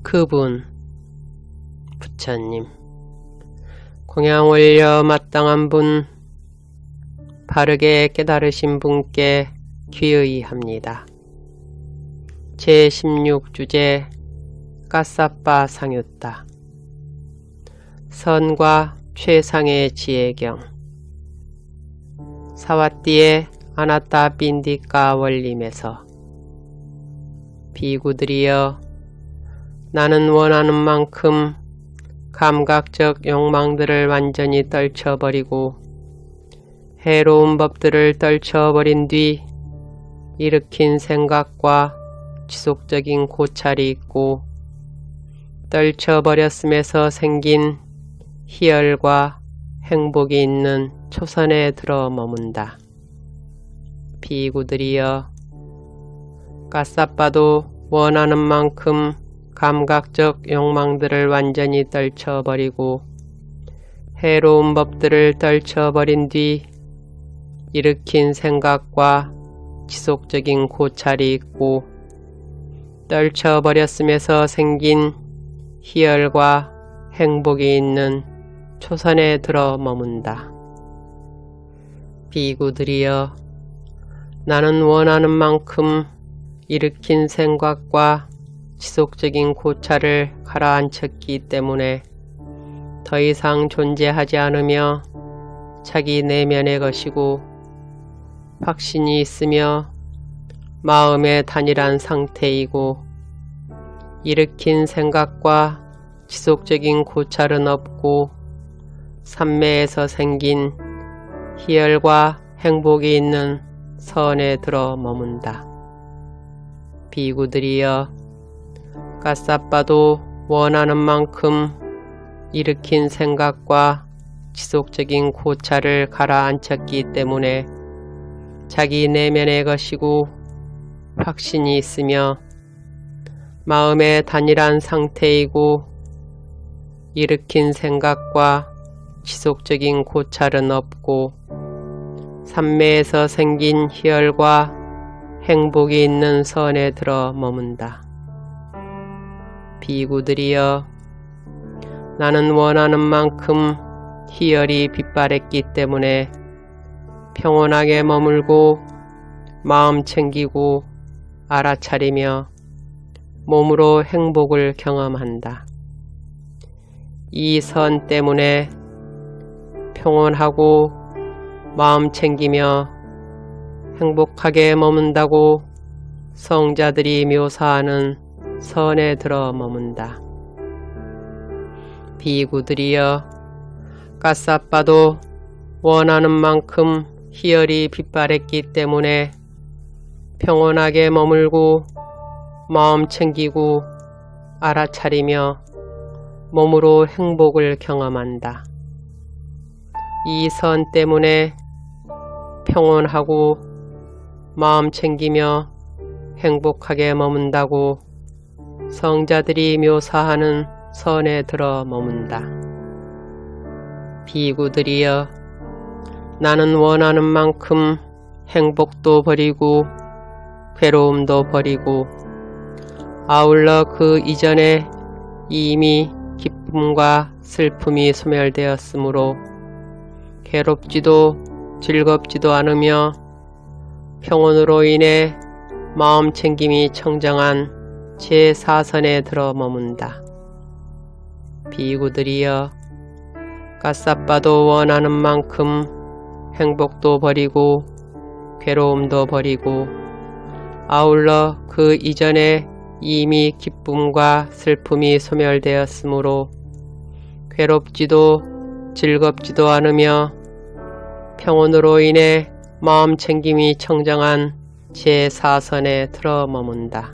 그분, 부처님, 공양 올려 마땅한 분, 바르게 깨달으신 분께 귀의합니다. 제16주제 까사빠 상유따 선과 최상의 지혜경 사와띠의 아나따 빈디까 원림에서 비구들이여 나는 원하는 만큼 감각적 욕망들을 완전히 떨쳐버리고 해로운 법들을 떨쳐버린 뒤 일으킨 생각과 지속적인 고찰이 있고 떨쳐버렸음에서 생긴 희열과 행복이 있는 초선에 들어 머문다. 비구들이여 까사빠도 원하는 만큼 감각적 욕망들을 완전히 떨쳐버리고 해로운 법들을 떨쳐버린 뒤 일으킨 생각과 지속적인 고찰이 있고 떨쳐버렸음에서 생긴 희열과 행복이 있는 초선에 들어 머문다. 비구들이여 나는 원하는 만큼 일으킨 생각과 지속적인 고찰을 가라앉혔기 때문에 더 이상 존재하지 않으며 자기 내면의 것이고 확신이 있으며 마음의 단일한 상태이고 일으킨 생각과 지속적인 고찰은 없고 삼매에서 생긴 희열과 행복이 있는 선에 들어 머문다. 비구들이여 까사빠도 원하는 만큼 일으킨 생각과 지속적인 고찰을 가라앉혔기 때문에 자기 내면의 것이고 확신이 있으며 마음의 단일한 상태이고 일으킨 생각과 지속적인 고찰은 없고 삼매에서 생긴 희열과 행복이 있는 선에 들어 머문다. 비구들이여 나는 원하는 만큼 희열이 빛바랬기 때문에 평온하게 머물고 마음 챙기고 알아차리며 몸으로 행복을 경험한다. 이 선 때문에 평온하고 마음 챙기며 행복하게 머문다고 성자들이 묘사하는 선에 들어 머문다. 비구들이여 까사빠도 원하는 만큼 희열이 빛바랬기 때문에 평온하게 머물고 마음 챙기고 알아차리며 몸으로 행복을 경험한다. 이 선 때문에 평온하고 마음 챙기며 행복하게 머문다고 성자들이 묘사하는 선에 들어 머문다. 비구들이여 나는 원하는 만큼 행복도 버리고 괴로움도 버리고 아울러 그 이전에 이미 기쁨과 슬픔이 소멸되었으므로 괴롭지도 즐겁지도 않으며 평온으로 인해 마음 챙김이 청정한 제4선에 들어 머문다. 비구들이여 까사빠도 원하는 만큼 행복도 버리고 괴로움도 버리고 아울러 그 이전에 이미 기쁨과 슬픔이 소멸되었으므로 괴롭지도 즐겁지도 않으며 평온으로 인해 마음 챙김이 청정한 제4선에 들어 머문다.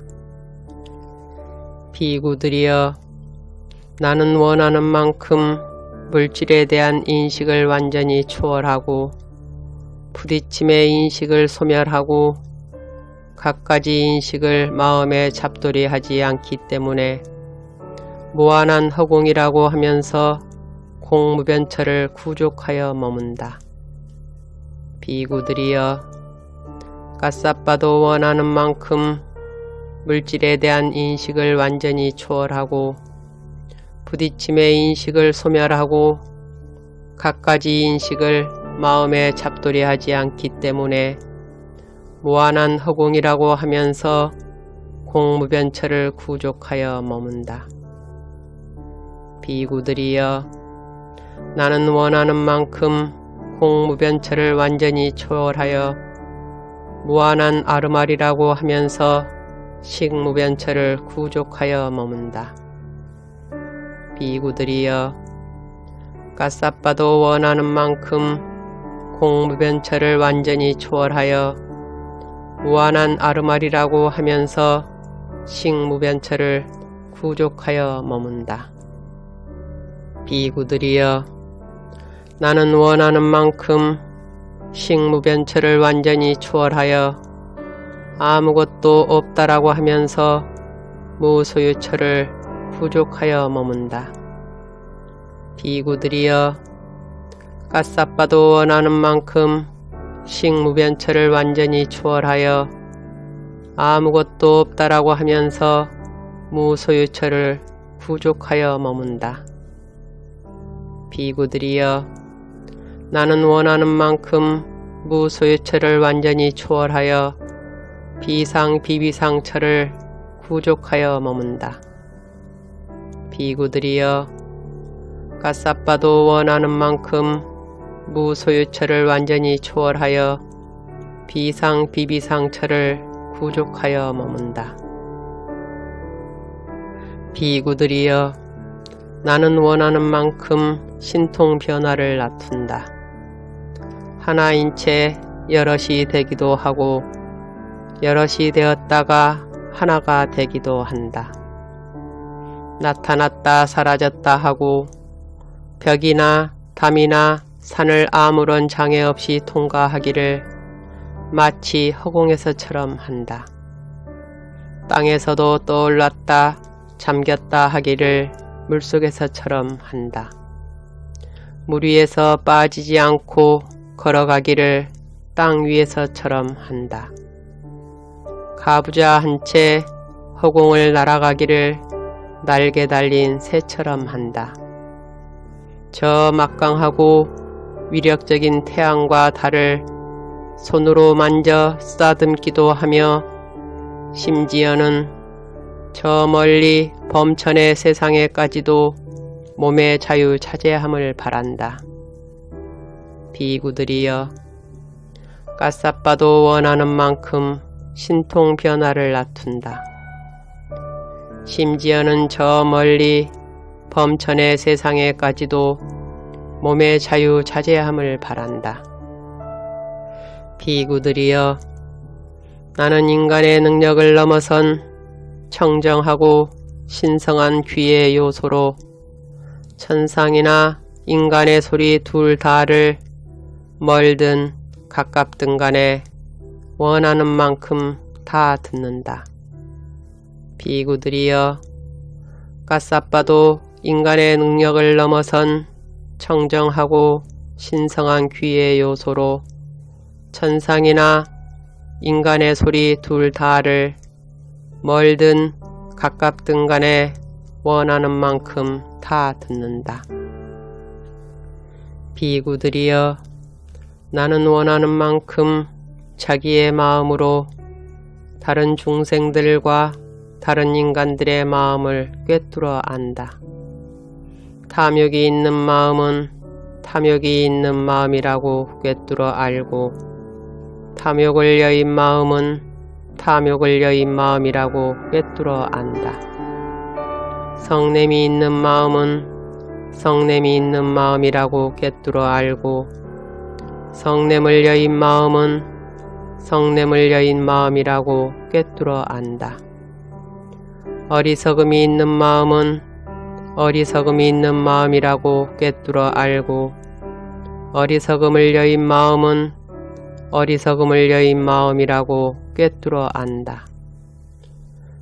비구들이여 나는 원하는 만큼 물질에 대한 인식을 완전히 초월하고 부딪힘의 인식을 소멸하고 갖가지 인식을 마음에 잡돌이하지 않기 때문에 무한한 허공이라고 하면서 공무변처를 구족하여 머문다. 비구들이여 까사빠도 원하는 만큼 물질에 대한 인식을 완전히 초월하고 부딪힘의 인식을 소멸하고 갖가지 인식을 마음에 잡돌이하지 않기 때문에 무한한 허공이라고 하면서 공무변처를 구족하여 머문다. 비구들이여, 나는 원하는 만큼 공무변처를 완전히 초월하여 무한한 아르말이라고 하면서 식무변처를 구족하여 머문다. 비구들이여, 까싸빠도 원하는 만큼 공무변처를 완전히 초월하여 무한한 아르말이라고 하면서 식무변처를 구족하여 머문다. 비구들이여, 나는 원하는 만큼 식무변처를 완전히 초월하여 아무것도 없다라고 하면서 무소유처를 구족하여 머문다. 비구들이여, 까싸빠도 원하는 만큼 식무변처를 완전히 초월하여 아무것도 없다라고 하면서 무소유처를 구족하여 머문다. 비구들이여, 나는 원하는 만큼 무소유처를 완전히 초월하여 비상비비상처를 구족하여 머문다. 비구들이여, 까싸빠도 원하는 만큼 무소유처를 완전히 초월하여 비상비비상처를 구족하여 머문다. 비구들이여, 나는 원하는 만큼 신통변화를 낮춘다. 하나인 채 여럿이 되기도 하고 여럿이 되었다가 하나가 되기도 한다. 나타났다 사라졌다 하고 벽이나 담이나 산을 아무런 장애 없이 통과하기를 마치 허공에서처럼 한다. 땅에서도 떠올랐다 잠겼다 하기를 물속에서처럼 한다. 물 위에서 빠지지 않고 걸어가기를 땅 위에서처럼 한다. 가부좌 한 채 허공을 날아가기를 날개 달린 새처럼 한다. 저 막강하고 위력적인 태양과 달을 손으로 만져 쓰다듬기도 하며 심지어는 저 멀리 범천의 세상에까지도 몸의 자유자재함을 바란다. 비구들이여, 까싸빠도 원하는 만큼 신통변화를 낮춘다. 심지어는 저 멀리 범천의 세상에까지도 몸의 자유자재함을 바란다. 비구들이여, 나는 인간의 능력을 넘어선 청정하고 신성한 귀의 요소로 천상이나 인간의 소리 둘 다를 멀든 가깝든 간에 원하는 만큼 다 듣는다. 비구들이여, 까싸빠도 인간의 능력을 넘어선 청정하고 신성한 귀의 요소로 천상이나 인간의 소리 둘 다를 멀든 가깝든 간에 원하는 만큼 다 듣는다. 비구들이여, 나는 원하는 만큼 자기의 마음으로 다른 중생들과 다른 인간들의 마음을 꿰뚫어 안다. 탐욕이 있는 마음은 탐욕이 있는 마음이라고 꿰뚫어 알고 탐욕을 여인 마음은 탐욕을 여인 마음이라고 꿰뚫어 안다. 성냄이 있는 마음은 성냄이 있는 마음이라고 꿰뚫어 알고 성냄을 여인 마음은 성냄을 여인 마음이라고 꿰뚫어 안다. 어리석음이 있는 마음은 어리석음이 있는 마음이라고 꿰뚫어 알고 어리석음을 여인 마음은 어리석음을 여인 마음이라고 꿰뚫어 안다.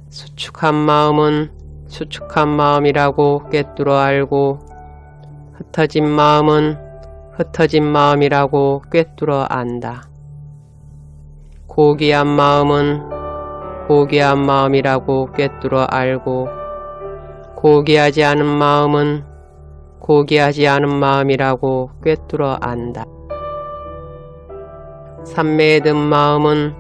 수축한 마음은 수축한 마음이라고 꿰뚫어 알고 흩어진 마음은 흩어진 마음이라고 꿰뚫어 안다. 고귀한 마음은 고귀한 마음이라고 꿰뚫어 알고 고귀하지 않은 마음은 고귀하지 않은 마음이라고 꿰뚫어 안다. 삼매에 든 마음은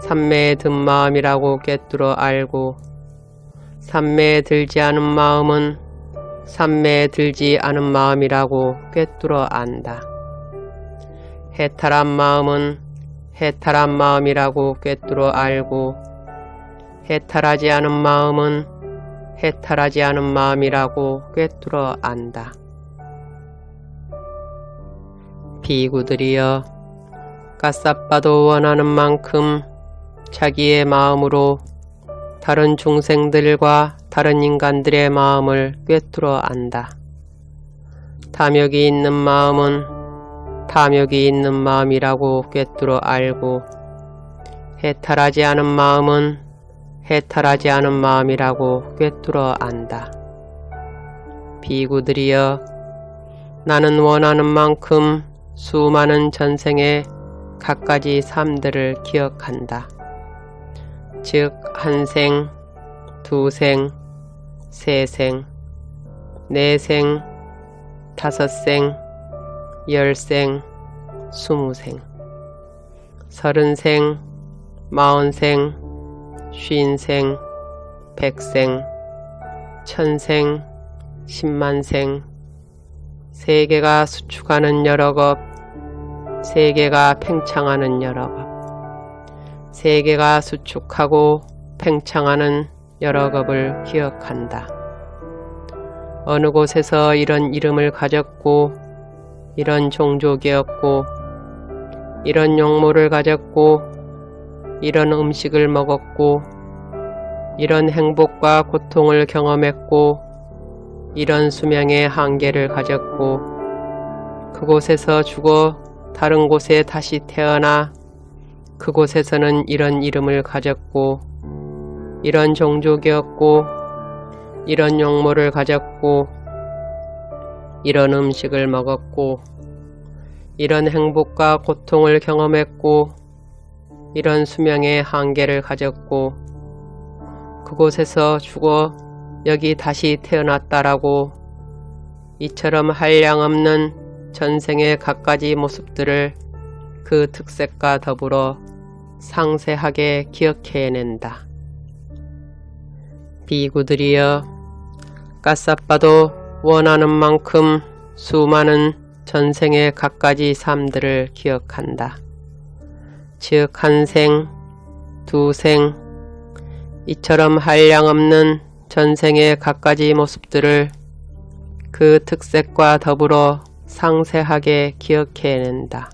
삼매에 든 마음이라고 꿰뚫어 알고 삼매에 들지 않은 마음은 삼매에 들지 않은 마음이라고 꿰뚫어 안다. 해탈한 마음은 해탈한 마음이라고 꿰뚫어 알고 해탈하지 않은 마음은 해탈하지 않은 마음이라고 꿰뚫어 안다. 비구들이여 까싸빠도 원하는 만큼 자기의 마음으로 다른 중생들과 다른 인간들의 마음을 꿰뚫어 안다. 탐욕이 있는 마음은 탐욕이 있는 마음이라고 꿰뚫어 알고 해탈하지 않은 마음은 해탈하지 않은 마음이라고 꿰뚫어 안다. 비구들이여 나는 원하는 만큼 수많은 전생의 갖가지 삶들을 기억한다. 즉 한 생, 두 생, 세 생, 네 생, 다섯 생, 열 생, 스무 생, 서른 생, 마흔 생, 쉰 생, 백생, 천생, 십만 생, 세계가 수축하는 여러 겁, 세계가 팽창하는 여러 겁, 세계가 수축하고 팽창하는 여러 겁을 기억한다. 어느 곳에서 이런 이름을 가졌고 이런 종족이었고 이런 용모를 가졌고 이런 음식을 먹었고 이런 행복과 고통을 경험했고 이런 수명의 한계를 가졌고 그곳에서 죽어 다른 곳에 다시 태어나 그곳에서는 이런 이름을 가졌고 이런 종족이었고 이런 용모를 가졌고 이런 음식을 먹었고 이런 행복과 고통을 경험했고 이런 수명의 한계를 가졌고 그곳에서 죽어 여기 다시 태어났다라고 이처럼 한량없는 전생의 갖가지 모습들을 그 특색과 더불어 상세하게 기억해낸다. 비구들이여 까싸빠도 원하는 만큼 수많은 전생의 갖가지 삶들을 기억한다. 즉 한 생, 두 생, 이처럼 한량없는 전생의 갖가지 모습들을 그 특색과 더불어 상세하게 기억해낸다.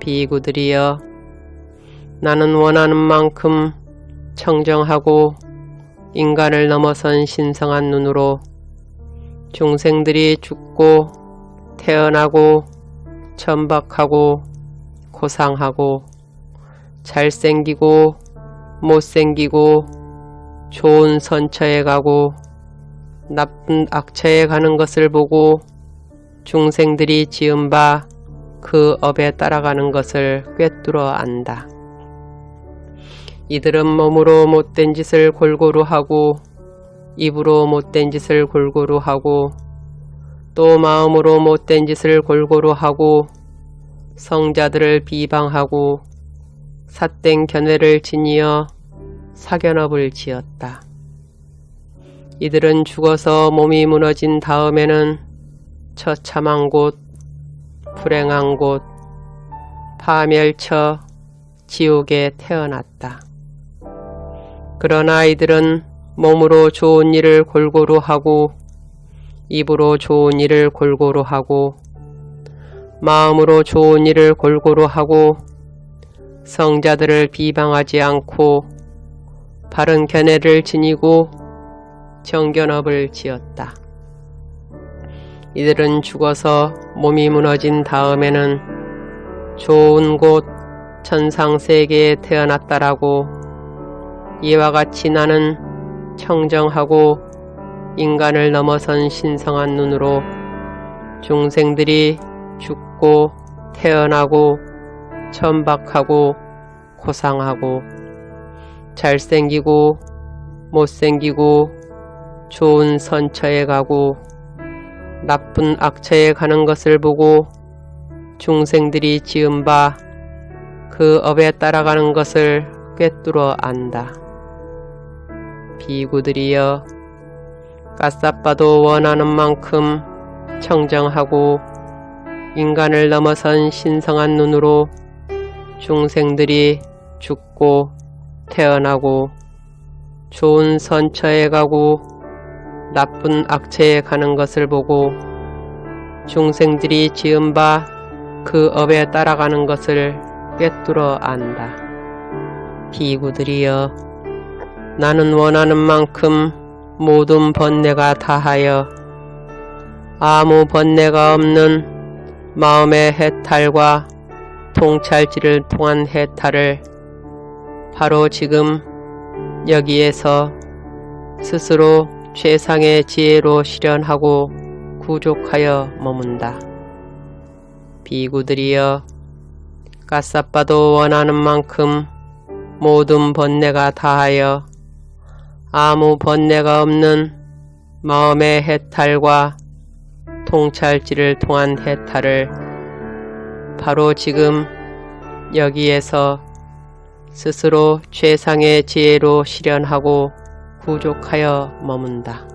비구들이여 나는 원하는 만큼 청정하고 인간을 넘어선 신성한 눈으로 중생들이 죽고 태어나고 천박하고 고상하고 잘생기고 못생기고 좋은 선처에 가고 나쁜 악처에 가는 것을 보고 중생들이 지은 바 그 업에 따라가는 것을 꿰뚫어 안다. 이들은 몸으로 못된 짓을 골고루 하고 입으로 못된 짓을 골고루 하고 또 마음으로 못된 짓을 골고루 하고 성자들을 비방하고 삿된 견해를 지니어 사견업을 지었다. 이들은 죽어서 몸이 무너진 다음에는 처참한 곳, 불행한 곳, 파멸처, 지옥에 태어났다. 그러나 이들은 몸으로 좋은 일을 골고루 하고 입으로 좋은 일을 골고루 하고 마음으로 좋은 일을 골고루 하고 성자들을 비방하지 않고 바른 견해를 지니고 정견업을 지었다. 이들은 죽어서 몸이 무너진 다음에는 좋은 곳 천상세계에 태어났다라고 이와 같이 나는 청정하고 인간을 넘어선 신성한 눈으로 중생들이 죽고 태어나고 천박하고 고상하고 잘생기고 못생기고 좋은 선처에 가고 나쁜 악처에 가는 것을 보고 중생들이 지은 바 그 업에 따라가는 것을 꿰뚫어 안다. 비구들이여, 까싸빠도 원하는 만큼 청정하고 인간을 넘어선 신성한 눈으로 중생들이 죽고 태어나고 좋은 선처에 가고 나쁜 악처에 가는 것을 보고 중생들이 지은 바 그 업에 따라가는 것을 꿰뚫어 안다. 비구들이여, 나는 원하는 만큼 모든 번뇌가 다하여 아무 번뇌가 없는 마음의 해탈과 통찰지를 통한 해탈을 바로 지금 여기에서 스스로 최상의 지혜로 실현하고 구족하여 머문다. 비구들이여, 까싸빠도 원하는 만큼 모든 번뇌가 다하여 아무 번뇌가 없는 마음의 해탈과 통찰지를 통한 해탈을 바로 지금 여기에서 스스로 최상의 지혜로 실현하고 구족하여 머문다.